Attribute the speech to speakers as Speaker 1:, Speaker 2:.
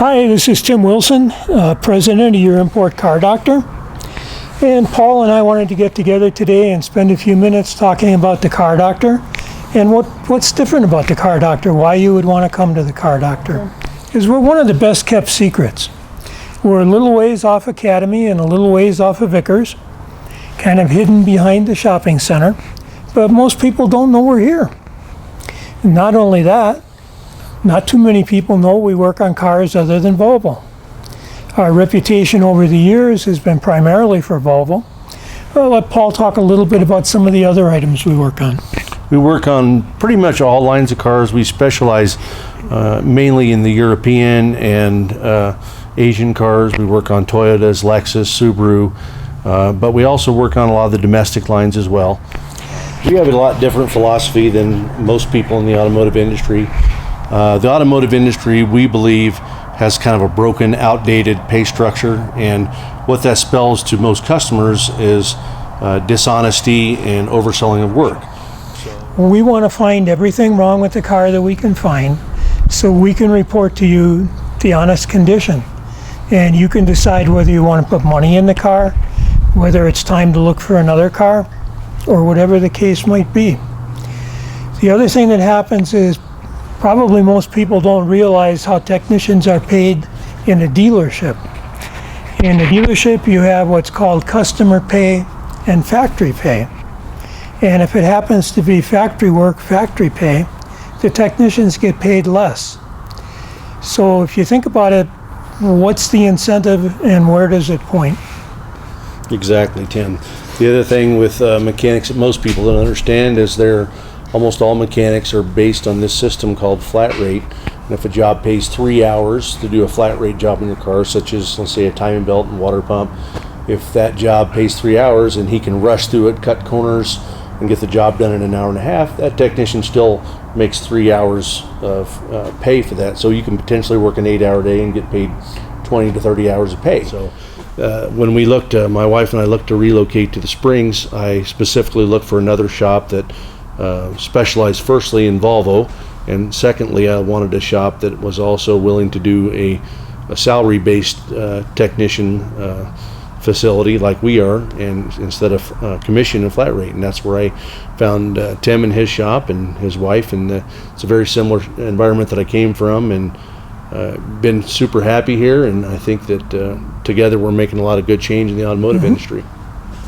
Speaker 1: Hi, this is Tim Wilson, president of Your Import Car Doctor. And Paul and I wanted to get together today and spend a few minutes talking about the Car Doctor and what's different about the Car Doctor, why you would want to come to the Car Doctor. Because we're one of the best kept secrets. We're a little ways off Academy and a little ways off of Vickers, kind of hidden behind the shopping center, but most people don't know we're here. Not only that, not too many people know we work on cars other than Volvo. Our reputation over the years has been primarily for Volvo. I'll let Paul talk a little bit about some of the other items we work on.
Speaker 2: We work on pretty much all lines of cars. We specialize mainly in the European and Asian cars. We work on Toyotas, Lexus, Subaru, but we also work on a lot of the domestic lines as well. We have a lot different philosophy than most people in the automotive industry. The automotive industry, we believe, has kind of a broken, outdated pay structure, and what that spells to most customers is dishonesty and overselling of work.
Speaker 1: We want to find everything wrong with the car that we can find so we can report to you the honest condition. And you can decide whether you want to put money in the car, whether it's time to look for another car, or whatever the case might be. The other thing that happens is probably most people don't realize how technicians are paid in a dealership. In a dealership, you have what's called customer pay and factory pay. And if it happens to be factory work, factory pay, the technicians get paid less. So if you think about it, what's the incentive and where does it point?
Speaker 2: Exactly, Tim. The other thing with mechanics that most people don't understand is almost all mechanics are based on this system called flat rate. And if a job pays 3 hours to do a flat rate job in your car, such as, let's say, a timing belt and water pump, if that job pays 3 hours and he can rush through it, cut corners, and get the job done in an hour and a half, that technician still makes 3 hours of pay for that. So you can potentially work an 8-hour day and get paid 20 to 30 hours of pay. So when we looked, my wife and I looked to relocate to the Springs, I specifically looked for another shop that specialized firstly in Volvo, and secondly I wanted a shop that was also willing to do a salary-based technician facility like we are, and instead of commission and flat rate. And that's where I found Tim and his shop and his wife, and it's a very similar environment that I came from, and been super happy here, and I think that together we're making a lot of good change in the automotive industry.